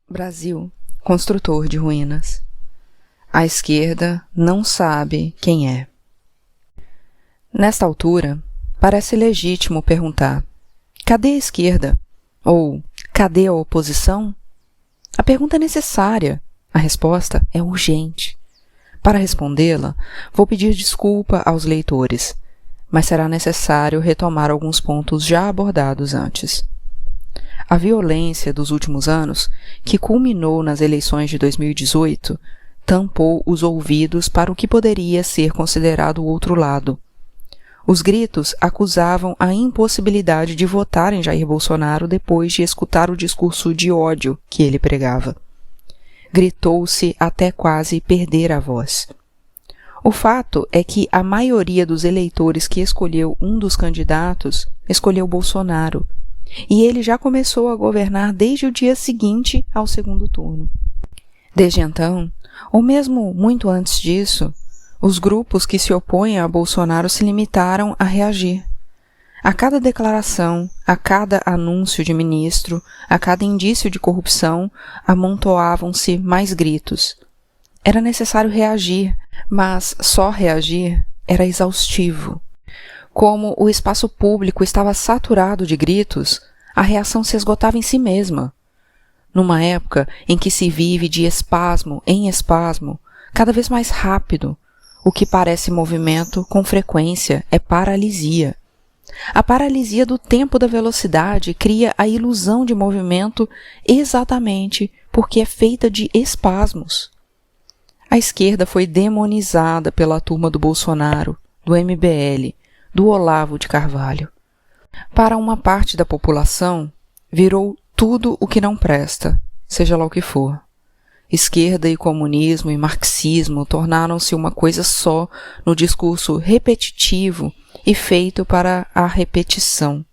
Brasil, construtor de ruínas. A esquerda não sabe quem é. Nesta altura, parece legítimo perguntar: cadê a esquerda? Ou cadê a oposição? A pergunta é necessária, a resposta é urgente. Para respondê-la, vou pedir desculpa aos leitores, mas será necessário retomar alguns pontos já abordados antes. A violência dos últimos anos, que culminou nas eleições de 2018, tampou os ouvidos para o que poderia ser considerado o outro lado. Os gritos acusavam a impossibilidade de votar em Jair Bolsonaro depois de escutar o discurso de ódio que ele pregava. Gritou-se até quase perder a voz. O fato é que a maioria dos eleitores que escolheu um dos candidatos escolheu Bolsonaro, e ele já começou a governar desde o dia seguinte ao segundo turno. Desde então, ou mesmo muito antes disso, os grupos que se opõem a Bolsonaro se limitaram a reagir. A cada declaração, a cada anúncio de ministro, a cada indício de corrupção, amontoavam-se mais gritos. Era necessário reagir, mas só reagir era exaustivo. Como o espaço público estava saturado de gritos, a reação se esgotava em si mesma. Numa época em que se vive de espasmo em espasmo, cada vez mais rápido, o que parece movimento, com frequência, é paralisia. A paralisia do tempo da velocidade cria a ilusão de movimento exatamente porque é feita de espasmos. A esquerda foi demonizada pela turma do Bolsonaro, do MBL, do Olavo de Carvalho. Para uma parte da população, virou tudo o que não presta, seja lá o que for. Esquerda e comunismo e marxismo tornaram-se uma coisa só no discurso repetitivo e feito para a repetição.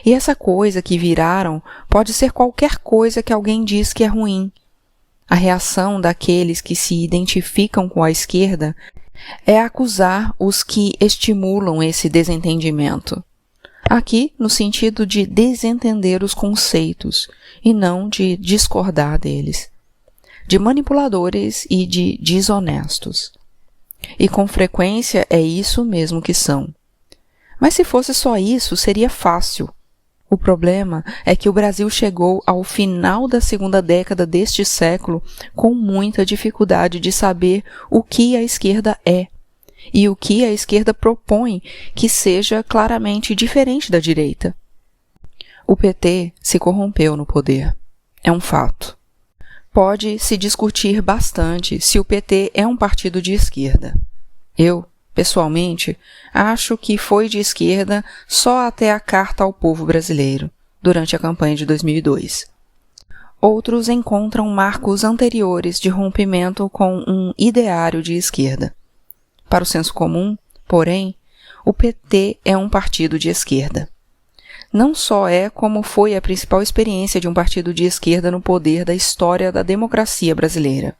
E essa coisa que viraram pode ser qualquer coisa que alguém diz que é ruim. A reação daqueles que se identificam com a esquerda é acusar os que estimulam esse desentendimento. Aqui no sentido de desentender os conceitos e não de discordar deles. De manipuladores e de desonestos. E com frequência é isso mesmo que são. Mas se fosse só isso, seria fácil. O problema é que o Brasil chegou ao final da segunda década deste século com muita dificuldade de saber o que a esquerda é e o que a esquerda propõe que seja claramente diferente da direita. O PT se corrompeu no poder. É um fato. Pode se discutir bastante se o PT é um partido de esquerda. Eu, pessoalmente, acho que foi de esquerda só até a Carta ao Povo Brasileiro, durante a campanha de 2002. Outros encontram marcos anteriores de rompimento com um ideário de esquerda. Para o senso comum, porém, o PT é um partido de esquerda. Não só é como foi a principal experiência de um partido de esquerda no poder da história da democracia brasileira.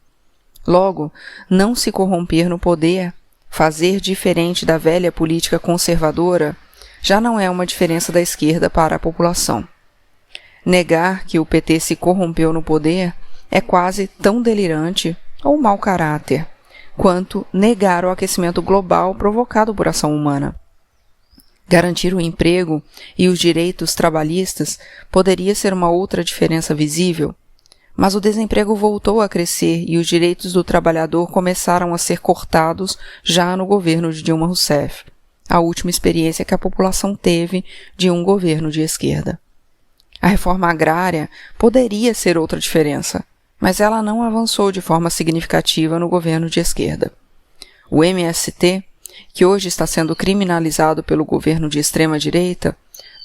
Logo, não se corromper no poder, fazer diferente da velha política conservadora, já não é uma diferença da esquerda para a população. Negar que o PT se corrompeu no poder é quase tão delirante ou mau caráter quanto negar o aquecimento global provocado por ação humana. Garantir o emprego e os direitos trabalhistas poderia ser uma outra diferença visível, mas o desemprego voltou a crescer e os direitos do trabalhador começaram a ser cortados já no governo de Dilma Rousseff, a última experiência que a população teve de um governo de esquerda. A reforma agrária poderia ser outra diferença, mas ela não avançou de forma significativa no governo de esquerda. O MST, que hoje está sendo criminalizado pelo governo de extrema-direita,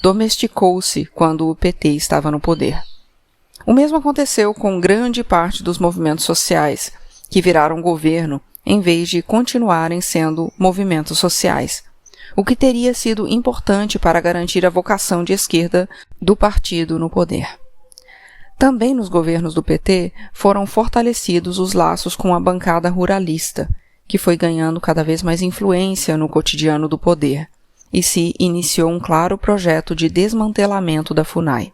domesticou-se quando o PT estava no poder. O mesmo aconteceu com grande parte dos movimentos sociais, que viraram governo em vez de continuarem sendo movimentos sociais, o que teria sido importante para garantir a vocação de esquerda do partido no poder. Também nos governos do PT foram fortalecidos os laços com a bancada ruralista, que foi ganhando cada vez mais influência no cotidiano do poder, e se iniciou um claro projeto de desmantelamento da FUNAI.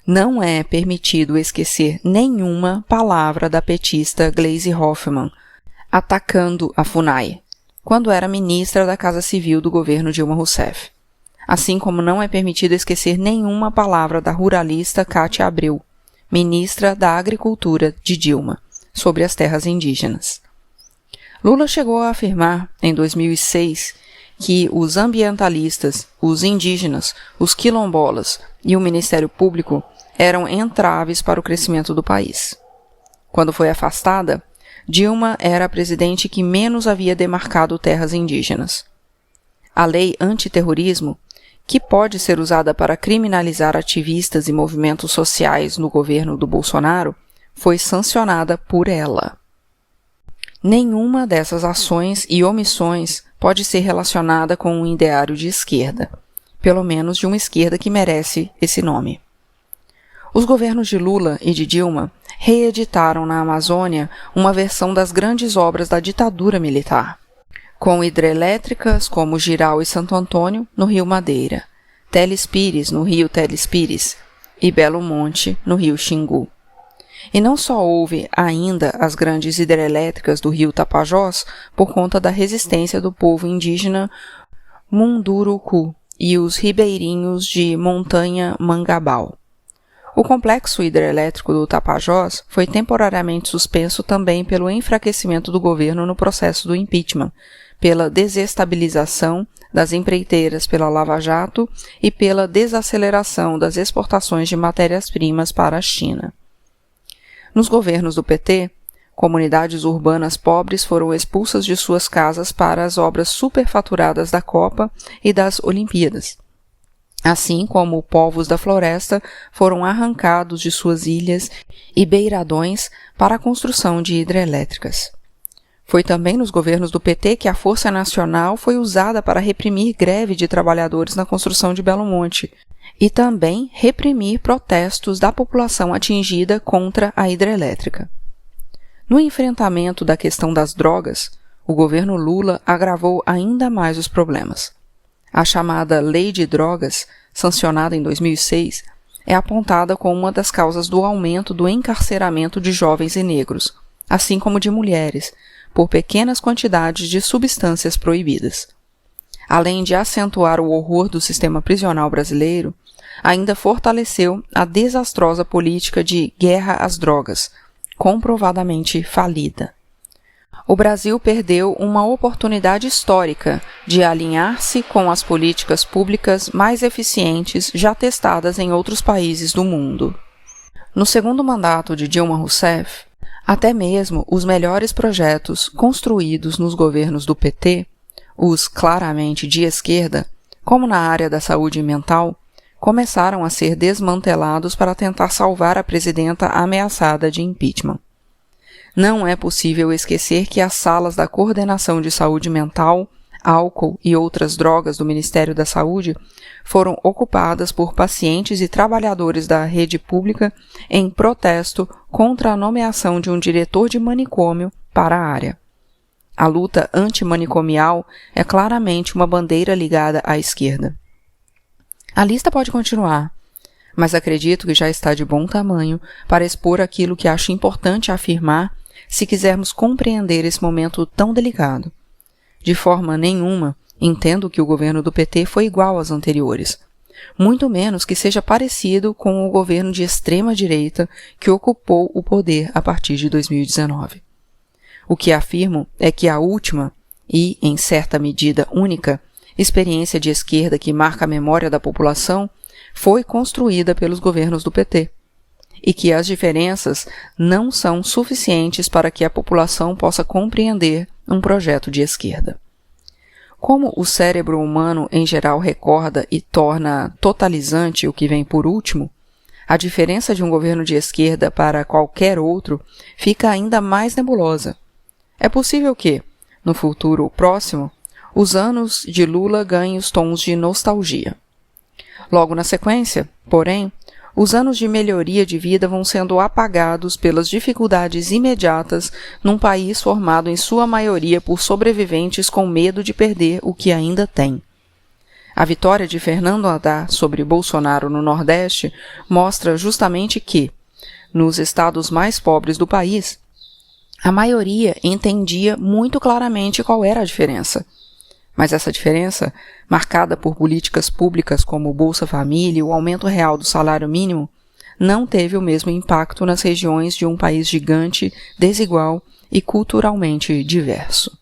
Não é permitido esquecer nenhuma palavra da petista Gleisi Hoffmann, atacando a FUNAI, quando era ministra da Casa Civil do governo Dilma Rousseff. Assim como não é permitido esquecer nenhuma palavra da ruralista Cátia Abreu, ministra da Agricultura de Dilma, sobre as terras indígenas. Lula chegou a afirmar, em 2006, que os ambientalistas, os indígenas, os quilombolas e o Ministério Público eram entraves para o crescimento do país. Quando foi afastada, Dilma era a presidente que menos havia demarcado terras indígenas. A lei antiterrorismo, que pode ser usada para criminalizar ativistas e movimentos sociais no governo do Bolsonaro, foi sancionada por ela. Nenhuma dessas ações e omissões pode ser relacionada com um ideário de esquerda, pelo menos de uma esquerda que merece esse nome. Os governos de Lula e de Dilma reeditaram na Amazônia uma versão das grandes obras da ditadura militar, com hidrelétricas como Jirau e Santo Antônio, no Rio Madeira, Teles Pires, no Rio Teles Pires, e Belo Monte, no Rio Xingu. E não só houve ainda as grandes hidrelétricas do rio Tapajós por conta da resistência do povo indígena Munduruku e os ribeirinhos de Montanha Mangabal. O complexo hidrelétrico do Tapajós foi temporariamente suspenso também pelo enfraquecimento do governo no processo do impeachment, pela desestabilização das empreiteiras pela Lava Jato e pela desaceleração das exportações de matérias-primas para a China. Nos governos do PT, comunidades urbanas pobres foram expulsas de suas casas para as obras superfaturadas da Copa e das Olimpíadas, assim como povos da floresta foram arrancados de suas ilhas e beiradões para a construção de hidrelétricas. Foi também nos governos do PT que a Força Nacional foi usada para reprimir greve de trabalhadores na construção de Belo Monte, e também reprimir protestos da população atingida contra a hidrelétrica. No enfrentamento da questão das drogas, o governo Lula agravou ainda mais os problemas. A chamada Lei de Drogas, sancionada em 2006, é apontada como uma das causas do aumento do encarceramento de jovens e negros, assim como de mulheres, por pequenas quantidades de substâncias proibidas. Além de acentuar o horror do sistema prisional brasileiro, ainda fortaleceu a desastrosa política de guerra às drogas, comprovadamente falida. O Brasil perdeu uma oportunidade histórica de alinhar-se com as políticas públicas mais eficientes já testadas em outros países do mundo. No segundo mandato de Dilma Rousseff, até mesmo os melhores projetos construídos nos governos do PT, os claramente de esquerda, como na área da saúde mental, começaram a ser desmantelados para tentar salvar a presidenta ameaçada de impeachment. Não é possível esquecer que as salas da Coordenação de Saúde Mental, Álcool e outras drogas do Ministério da Saúde foram ocupadas por pacientes e trabalhadores da rede pública em protesto contra a nomeação de um diretor de manicômio para a área. A luta antimanicomial é claramente uma bandeira ligada à esquerda. A lista pode continuar, mas acredito que já está de bom tamanho para expor aquilo que acho importante afirmar se quisermos compreender esse momento tão delicado. De forma nenhuma, entendo que o governo do PT foi igual aos anteriores, muito menos que seja parecido com o governo de extrema-direita que ocupou o poder a partir de 2019. O que afirmo é que a última, e, em certa medida, única, experiência de esquerda que marca a memória da população foi construída pelos governos do PT, e que as diferenças não são suficientes para que a população possa compreender um projeto de esquerda. Como o cérebro humano em geral recorda e torna totalizante o que vem por último, a diferença de um governo de esquerda para qualquer outro fica ainda mais nebulosa. É possível que, no futuro próximo, os anos de Lula ganhem os tons de nostalgia. Logo na sequência, porém, os anos de melhoria de vida vão sendo apagados pelas dificuldades imediatas num país formado em sua maioria por sobreviventes com medo de perder o que ainda tem. A vitória de Fernando Haddad sobre Bolsonaro no Nordeste mostra justamente que, nos estados mais pobres do país, a maioria entendia muito claramente qual era a diferença. Mas essa diferença, marcada por políticas públicas como o Bolsa Família e o aumento real do salário mínimo, não teve o mesmo impacto nas regiões de um país gigante, desigual e culturalmente diverso.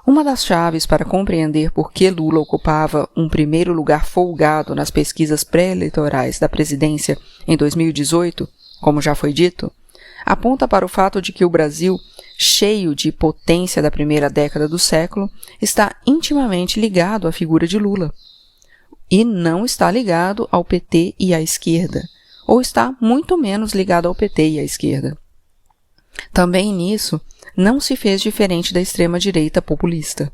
Uma das chaves para compreender por que Lula ocupava um primeiro lugar folgado nas pesquisas pré-eleitorais da presidência em 2018, como já foi dito, aponta para o fato de que o Brasil, cheio de potência da primeira década do século, está intimamente ligado à figura de Lula. E não está ligado ao PT e à esquerda, ou está muito menos ligado ao PT e à esquerda. Também nisso, não se fez diferente da extrema-direita populista.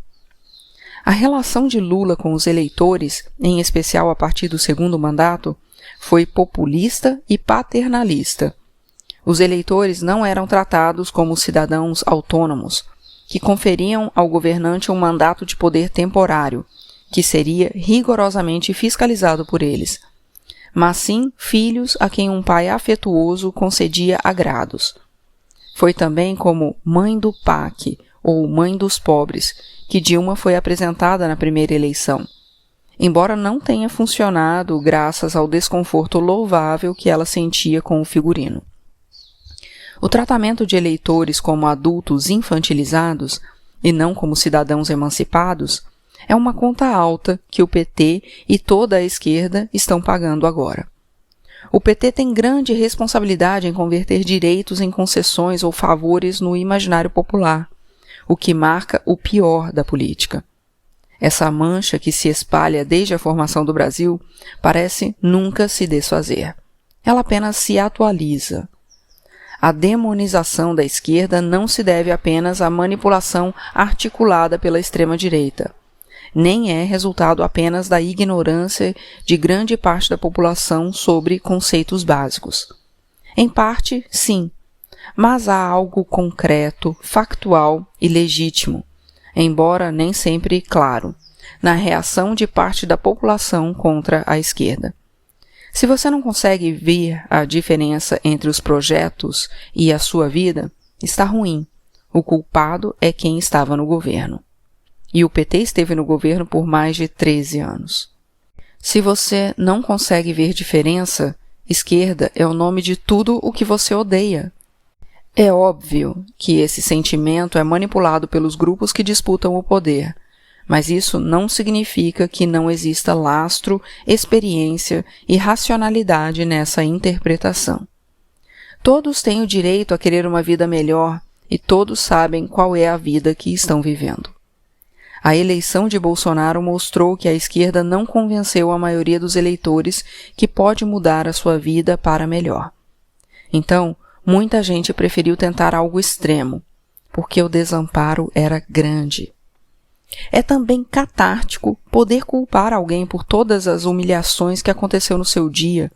A relação de Lula com os eleitores, em especial a partir do segundo mandato, foi populista e paternalista. Os eleitores não eram tratados como cidadãos autônomos, que conferiam ao governante um mandato de poder temporário, que seria rigorosamente fiscalizado por eles, mas sim filhos a quem um pai afetuoso concedia agrados. Foi também como mãe do PAC, ou mãe dos pobres, que Dilma foi apresentada na primeira eleição, embora não tenha funcionado graças ao desconforto louvável que ela sentia com o figurino. O tratamento de eleitores como adultos infantilizados, e não como cidadãos emancipados, é uma conta alta que o PT e toda a esquerda estão pagando agora. O PT tem grande responsabilidade em converter direitos em concessões ou favores no imaginário popular, o que marca o pior da política. Essa mancha que se espalha desde a formação do Brasil parece nunca se desfazer. Ela apenas se atualiza. A demonização da esquerda não se deve apenas à manipulação articulada pela extrema-direita, nem é resultado apenas da ignorância de grande parte da população sobre conceitos básicos. Em parte, sim, mas há algo concreto, factual e legítimo, embora nem sempre claro, na reação de parte da população contra a esquerda. Se você não consegue ver a diferença entre os projetos e a sua vida, está ruim. O culpado é quem estava no governo. E o PT esteve no governo por mais de 13 anos. Se você não consegue ver diferença, esquerda é o nome de tudo o que você odeia. É óbvio que esse sentimento é manipulado pelos grupos que disputam o poder, mas isso não significa que não exista lastro, experiência e racionalidade nessa interpretação. Todos têm o direito a querer uma vida melhor e todos sabem qual é a vida que estão vivendo. A eleição de Bolsonaro mostrou que a esquerda não convenceu a maioria dos eleitores que pode mudar a sua vida para melhor. Então, muita gente preferiu tentar algo extremo, porque o desamparo era grande. É também catártico poder culpar alguém por todas as humilhações que aconteceu no seu dia,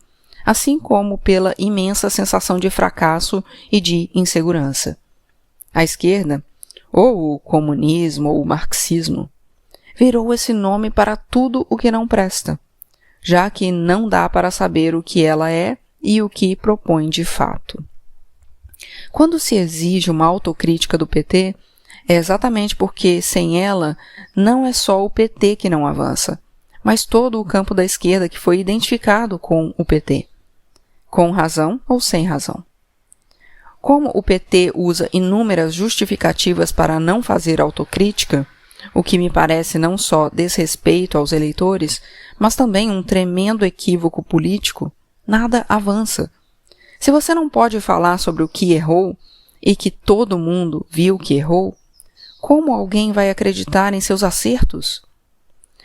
assim como pela imensa sensação de fracasso e de insegurança. A esquerda, ou o comunismo ou o marxismo, virou esse nome para tudo o que não presta, já que não dá para saber o que ela é e o que propõe de fato. Quando se exige uma autocrítica do PT, é exatamente porque, sem ela, não é só o PT que não avança, mas todo o campo da esquerda que foi identificado com o PT, com razão ou sem razão. Como o PT usa inúmeras justificativas para não fazer autocrítica, o que me parece não só desrespeito aos eleitores, mas também um tremendo equívoco político, nada avança. Se você não pode falar sobre o que errou e que todo mundo viu que errou, como alguém vai acreditar em seus acertos?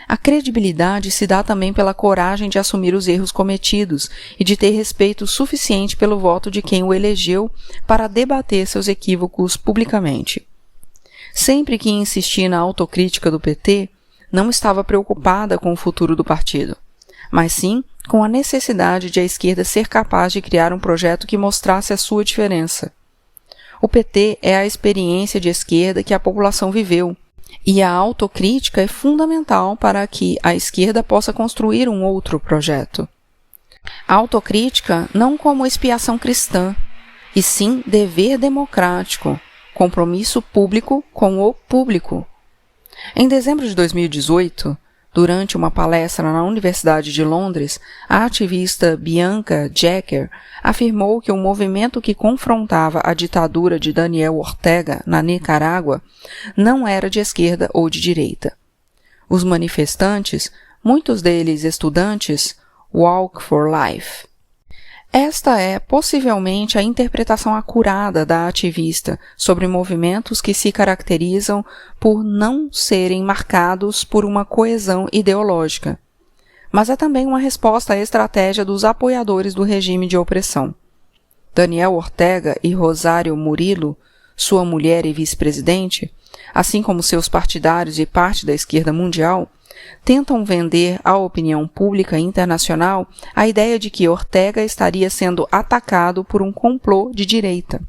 A credibilidade se dá também pela coragem de assumir os erros cometidos e de ter respeito suficiente pelo voto de quem o elegeu para debater seus equívocos publicamente. Sempre que insisti na autocrítica do PT, não estava preocupada com o futuro do partido, mas sim com a necessidade de a esquerda ser capaz de criar um projeto que mostrasse a sua diferença. O PT é a experiência de esquerda que a população viveu, E a autocrítica é fundamental para que a esquerda possa construir um outro projeto. A autocrítica não como expiação cristã, e sim dever democrático, compromisso público com o público. Em dezembro de 2018, durante uma palestra na Universidade de Londres, a ativista Bianca Jagger afirmou que o movimento que confrontava a ditadura de Daniel Ortega na Nicarágua não era de esquerda ou de direita. Os manifestantes, muitos deles estudantes, Walk for Life. Esta é possivelmente a interpretação acurada da ativista sobre movimentos que se caracterizam por não serem marcados por uma coesão ideológica, mas é também uma resposta à estratégia dos apoiadores do regime de opressão. Daniel Ortega e Rosário Murillo, sua mulher e vice-presidente, assim como seus partidários e parte da esquerda mundial, tentam vender à opinião pública internacional a ideia de que Ortega estaria sendo atacado por um complô de direita.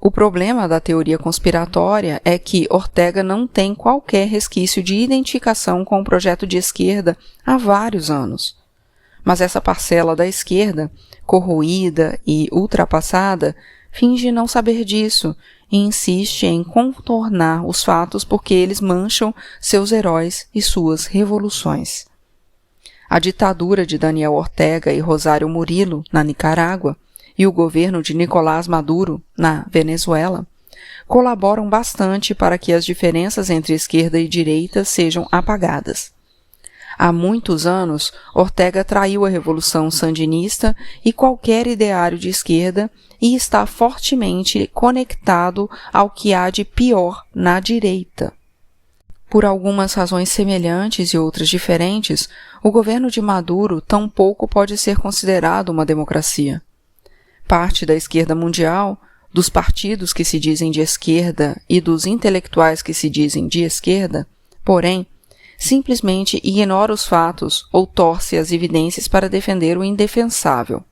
O problema da teoria conspiratória é que Ortega não tem qualquer resquício de identificação com o projeto de esquerda há vários anos. Mas essa parcela da esquerda, corroída e ultrapassada, finge não saber disso e insiste em contornar os fatos porque eles mancham seus heróis e suas revoluções. A ditadura de Daniel Ortega e Rosário Murillo, na Nicarágua, e o governo de Nicolás Maduro, na Venezuela, colaboram bastante para que as diferenças entre esquerda e direita sejam apagadas. Há muitos anos, Ortega traiu a Revolução Sandinista e qualquer ideário de esquerda e está fortemente conectado ao que há de pior na direita. Por algumas razões semelhantes e outras diferentes, o governo de Maduro tampouco pode ser considerado uma democracia. Parte da esquerda mundial, dos partidos que se dizem de esquerda e dos intelectuais que se dizem de esquerda, porém, simplesmente ignora os fatos ou torce as evidências para defender o indefensável.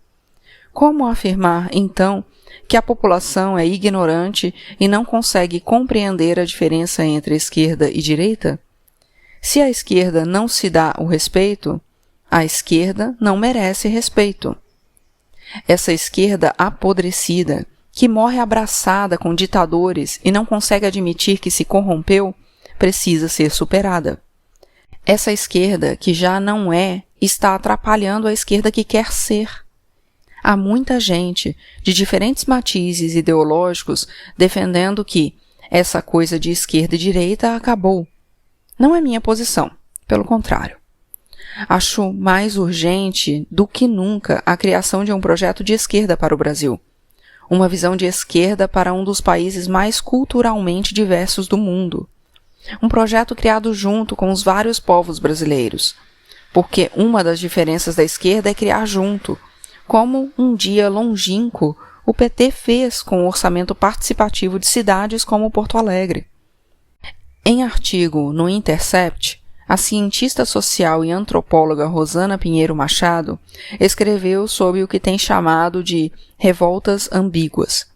Como afirmar, então, que a população é ignorante e não consegue compreender a diferença entre esquerda e direita? Se a esquerda não se dá o respeito, a esquerda não merece respeito. Essa esquerda apodrecida, que morre abraçada com ditadores e não consegue admitir que se corrompeu, precisa ser superada. Essa esquerda que já não é, está atrapalhando a esquerda que quer ser. Há muita gente, de diferentes matizes ideológicos, defendendo que essa coisa de esquerda e direita acabou. Não é minha posição, pelo contrário. Acho mais urgente do que nunca a criação de um projeto de esquerda para o Brasil. Uma visão de esquerda para um dos países mais culturalmente diversos do mundo. Um projeto criado junto com os vários povos brasileiros, porque uma das diferenças da esquerda é criar junto, como um dia longínquo o PT fez com o orçamento participativo de cidades como Porto Alegre. Em artigo no Intercept, a cientista social e antropóloga Rosana Pinheiro Machado escreveu sobre o que tem chamado de revoltas ambíguas.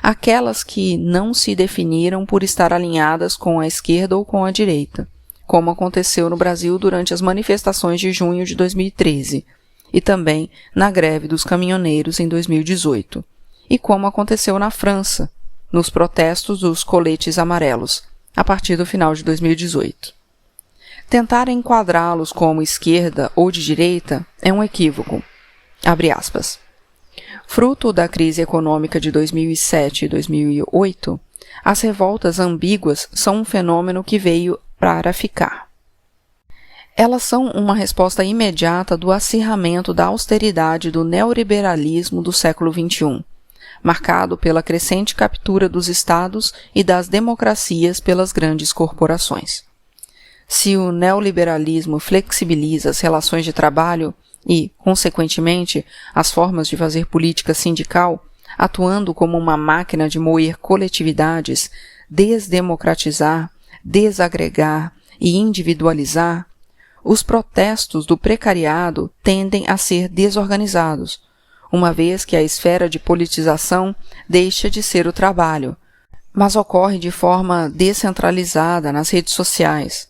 Aquelas que não se definiram por estar alinhadas com a esquerda ou com a direita, como aconteceu no Brasil durante as manifestações de junho de 2013 e também na greve dos caminhoneiros em 2018, e como aconteceu na França, nos protestos dos coletes amarelos, a partir do final de 2018. Tentar enquadrá-los como esquerda ou de direita é um equívoco. Abre aspas. Fruto da crise econômica de 2007 e 2008, as revoltas ambíguas são um fenômeno que veio para ficar. Elas são uma resposta imediata do acirramento da austeridade do neoliberalismo do século XXI, marcado pela crescente captura dos estados e das democracias pelas grandes corporações. Se o neoliberalismo flexibiliza as relações de trabalho e, consequentemente, as formas de fazer política sindical, atuando como uma máquina de moer coletividades, desdemocratizar, desagregar e individualizar, os protestos do precariado tendem a ser desorganizados, uma vez que a esfera de politização deixa de ser o trabalho, mas ocorre de forma descentralizada nas redes sociais.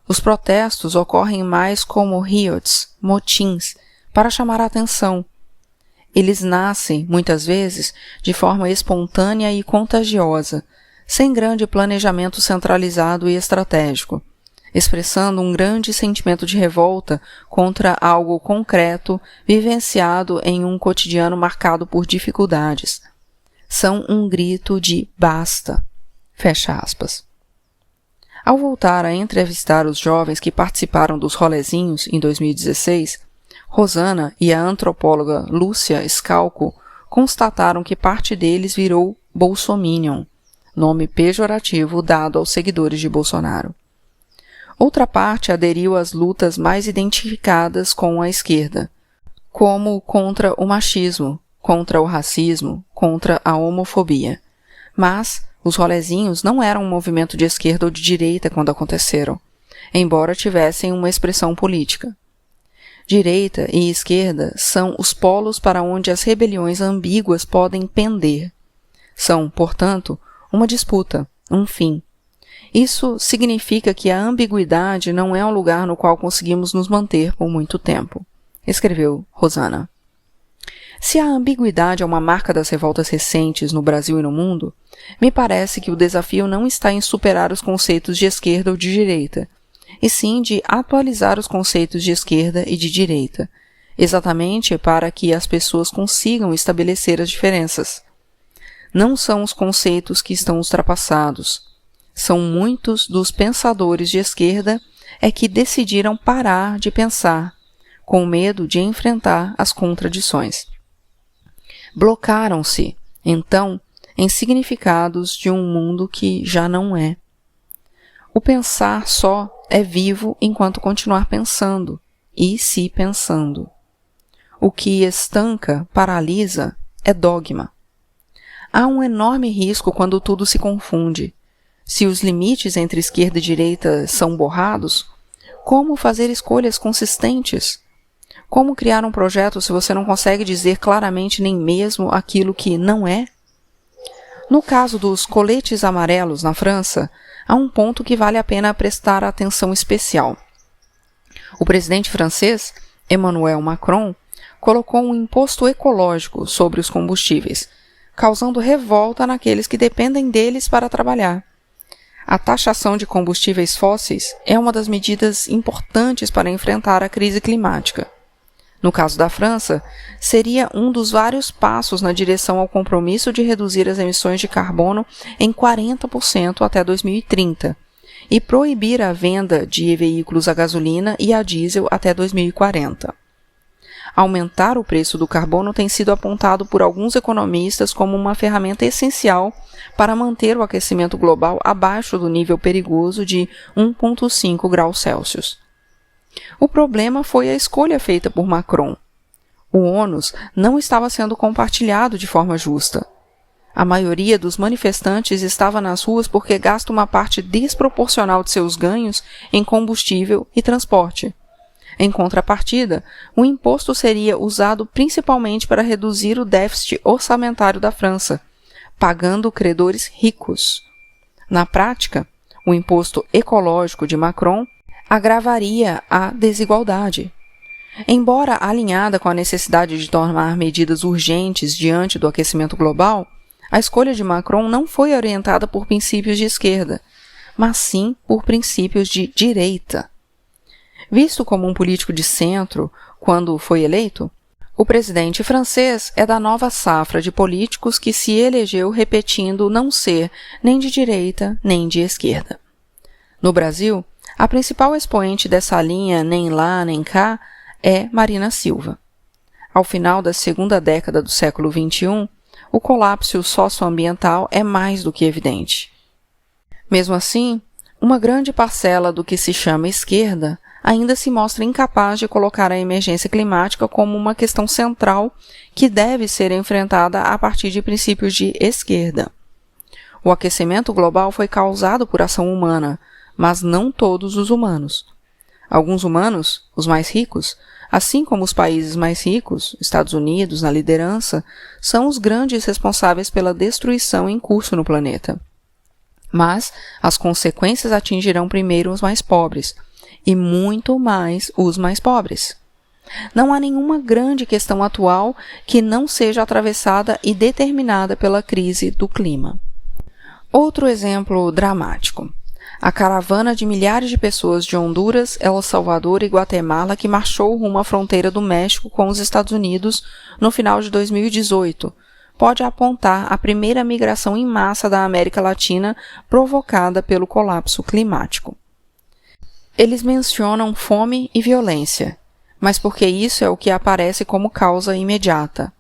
Os protestos ocorrem mais como riots, motins, para chamar a atenção. Eles nascem, muitas vezes, de forma espontânea e contagiosa, sem grande planejamento centralizado e estratégico, expressando um grande sentimento de revolta contra algo concreto vivenciado em um cotidiano marcado por dificuldades. São um grito de basta. Fecha aspas. Ao voltar a entrevistar os jovens que participaram dos rolezinhos em 2016, Rosana e a antropóloga Lúcia Scalco constataram que parte deles virou bolsominion, nome pejorativo dado aos seguidores de Bolsonaro. Outra parte aderiu às lutas mais identificadas com a esquerda, como contra o machismo, contra o racismo, contra a homofobia. Mas os rolezinhos não eram um movimento de esquerda ou de direita quando aconteceram, embora tivessem uma expressão política. Direita e esquerda são os polos para onde as rebeliões ambíguas podem pender. São, portanto, uma disputa, um fim. Isso significa que a ambiguidade não é um lugar no qual conseguimos nos manter por muito tempo, escreveu Rosana. Se a ambiguidade é uma marca das revoltas recentes no Brasil e no mundo, me parece que o desafio não está em superar os conceitos de esquerda ou de direita, e sim de atualizar os conceitos de esquerda e de direita, exatamente para que as pessoas consigam estabelecer as diferenças. Não são os conceitos que estão ultrapassados. São muitos dos pensadores de esquerda que decidiram parar de pensar, com medo de enfrentar as contradições. Blocaram-se, então, em significados de um mundo que já não é. O pensar só é vivo enquanto continuar pensando, e se pensando. O que estanca, paralisa, é dogma. Há um enorme risco quando tudo se confunde. Se os limites entre esquerda e direita são borrados, como fazer escolhas consistentes? Como criar um projeto se você não consegue dizer claramente nem mesmo aquilo que não é? No caso dos coletes amarelos na França, há um ponto que vale a pena prestar atenção especial. O presidente francês, Emmanuel Macron, colocou um imposto ecológico sobre os combustíveis, causando revolta naqueles que dependem deles para trabalhar. A taxação de combustíveis fósseis é uma das medidas importantes para enfrentar a crise climática. No caso da França, seria um dos vários passos na direção ao compromisso de reduzir as emissões de carbono em 40% até 2030 e proibir a venda de veículos a gasolina e a diesel até 2040. Aumentar o preço do carbono tem sido apontado por alguns economistas como uma ferramenta essencial para manter o aquecimento global abaixo do nível perigoso de 1,5 graus Celsius. O problema foi a escolha feita por Macron. O ônus não estava sendo compartilhado de forma justa. A maioria dos manifestantes estava nas ruas porque gasta uma parte desproporcional de seus ganhos em combustível e transporte. Em contrapartida, o imposto seria usado principalmente para reduzir o déficit orçamentário da França, pagando credores ricos. Na prática, o imposto ecológico de Macron agravaria a desigualdade. Embora alinhada com a necessidade de tomar medidas urgentes diante do aquecimento global, a escolha de Macron não foi orientada por princípios de esquerda, mas sim por princípios de direita. Visto como um político de centro quando foi eleito, o presidente francês é da nova safra de políticos que se elegeu repetindo não ser nem de direita nem de esquerda. No Brasil, a principal expoente dessa linha nem lá nem cá é Marina Silva. Ao final da segunda década do século XXI, o colapso socioambiental é mais do que evidente. Mesmo assim, uma grande parcela do que se chama esquerda ainda se mostra incapaz de colocar a emergência climática como uma questão central que deve ser enfrentada a partir de princípios de esquerda. O aquecimento global foi causado por ação humana, mas não todos os humanos. Alguns humanos, os mais ricos, assim como os países mais ricos, Estados Unidos na liderança, são os grandes responsáveis pela destruição em curso no planeta. Mas as consequências atingirão primeiro os mais pobres, e muito mais os mais pobres. Não há nenhuma grande questão atual que não seja atravessada e determinada pela crise do clima. Outro exemplo dramático. A caravana de milhares de pessoas de Honduras, El Salvador e Guatemala que marchou rumo à fronteira do México com os Estados Unidos no final de 2018, pode apontar a primeira migração em massa da América Latina provocada pelo colapso climático. Eles mencionam fome e violência, mas porque isso é o que aparece como causa imediata.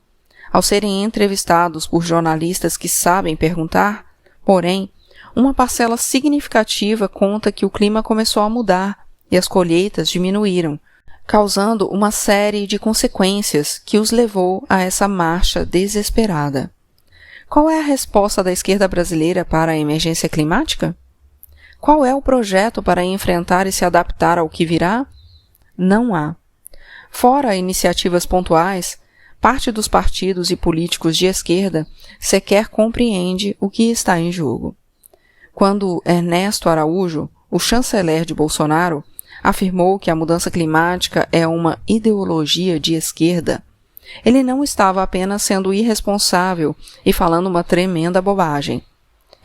Ao serem entrevistados por jornalistas que sabem perguntar, porém, uma parcela significativa conta que o clima começou a mudar e as colheitas diminuíram, causando uma série de consequências que os levou a essa marcha desesperada. Qual é a resposta da esquerda brasileira para a emergência climática? Qual é o projeto para enfrentar e se adaptar ao que virá? Não há. Fora iniciativas pontuais, parte dos partidos e políticos de esquerda sequer compreende o que está em jogo. Quando Ernesto Araújo, o chanceler de Bolsonaro, afirmou que a mudança climática é uma ideologia de esquerda, ele não estava apenas sendo irresponsável e falando uma tremenda bobagem.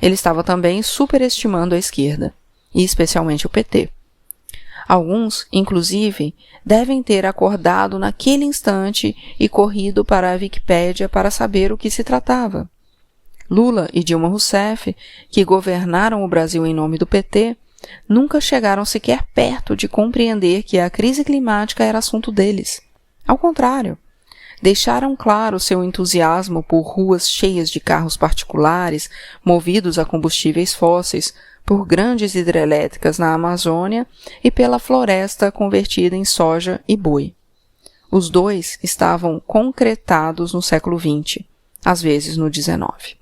Ele estava também superestimando a esquerda, e especialmente o PT. Alguns, inclusive, devem ter acordado naquele instante e corrido para a Wikipédia para saber o que se tratava. Lula e Dilma Rousseff, que governaram o Brasil em nome do PT, nunca chegaram sequer perto de compreender que a crise climática era assunto deles. Ao contrário, deixaram claro seu entusiasmo por ruas cheias de carros particulares, movidos a combustíveis fósseis, por grandes hidrelétricas na Amazônia e pela floresta convertida em soja e boi. Os dois estavam concretados no século XX, às vezes no XIX.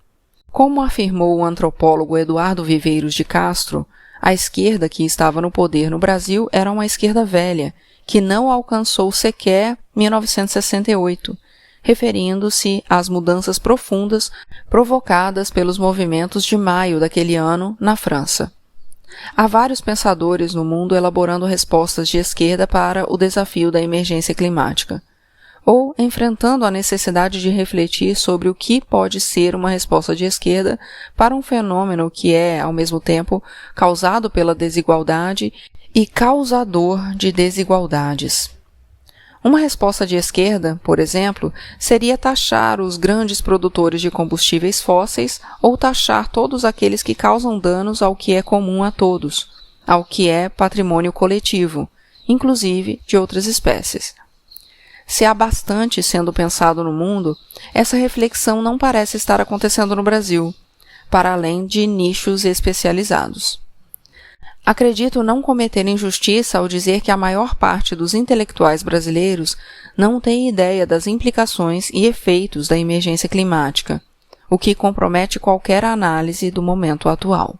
Como afirmou o antropólogo Eduardo Viveiros de Castro, a esquerda que estava no poder no Brasil era uma esquerda velha, que não alcançou sequer 1968, referindo-se às mudanças profundas provocadas pelos movimentos de maio daquele ano na França. Há vários pensadores no mundo elaborando respostas de esquerda para o desafio da emergência climática, ou enfrentando a necessidade de refletir sobre o que pode ser uma resposta de esquerda para um fenômeno que é, ao mesmo tempo, causado pela desigualdade e causador de desigualdades. Uma resposta de esquerda, por exemplo, seria taxar os grandes produtores de combustíveis fósseis ou taxar todos aqueles que causam danos ao que é comum a todos, ao que é patrimônio coletivo, inclusive de outras espécies. Se há bastante sendo pensado no mundo, essa reflexão não parece estar acontecendo no Brasil, para além de nichos especializados. Acredito não cometer injustiça ao dizer que a maior parte dos intelectuais brasileiros não tem ideia das implicações e efeitos da emergência climática, o que compromete qualquer análise do momento atual.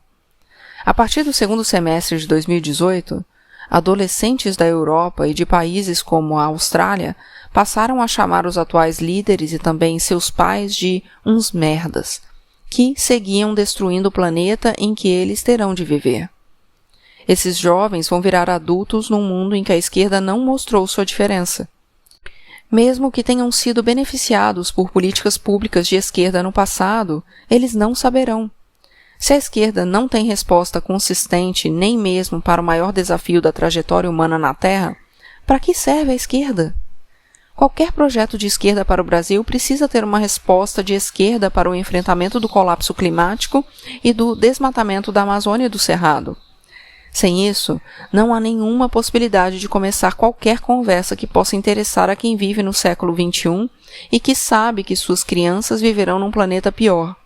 A partir do segundo semestre de 2018, adolescentes da Europa e de países como a Austrália passaram a chamar os atuais líderes e também seus pais de uns merdas, que seguiam destruindo o planeta em que eles terão de viver. Esses jovens vão virar adultos num mundo em que a esquerda não mostrou sua diferença. Mesmo que tenham sido beneficiados por políticas públicas de esquerda no passado, eles não saberão. Se a esquerda não tem resposta consistente nem mesmo para o maior desafio da trajetória humana na Terra, para que serve a esquerda? Qualquer projeto de esquerda para o Brasil precisa ter uma resposta de esquerda para o enfrentamento do colapso climático e do desmatamento da Amazônia e do Cerrado. Sem isso, não há nenhuma possibilidade de começar qualquer conversa que possa interessar a quem vive no século XXI e que sabe que suas crianças viverão num planeta pior,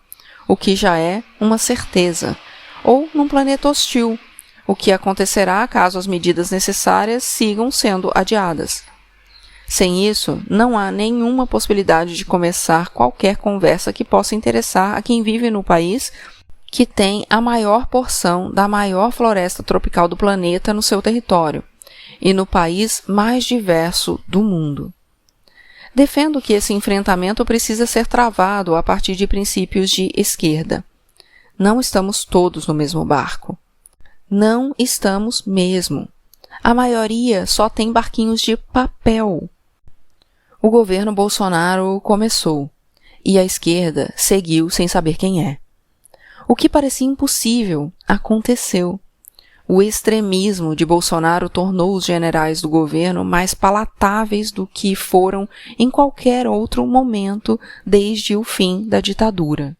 o que já é uma certeza, ou num planeta hostil, o que acontecerá caso as medidas necessárias sigam sendo adiadas. Sem isso, não há nenhuma possibilidade de começar qualquer conversa que possa interessar a quem vive no país que tem a maior porção da maior floresta tropical do planeta no seu território, e no país mais diverso do mundo. Defendo que esse enfrentamento precisa ser travado a partir de princípios de esquerda. Não estamos todos no mesmo barco. Não estamos mesmo. A maioria só tem barquinhos de papel. O governo Bolsonaro começou, e a esquerda seguiu sem saber quem é. O que parecia impossível aconteceu. O extremismo de Bolsonaro tornou os generais do governo mais palatáveis do que foram em qualquer outro momento desde o fim da ditadura.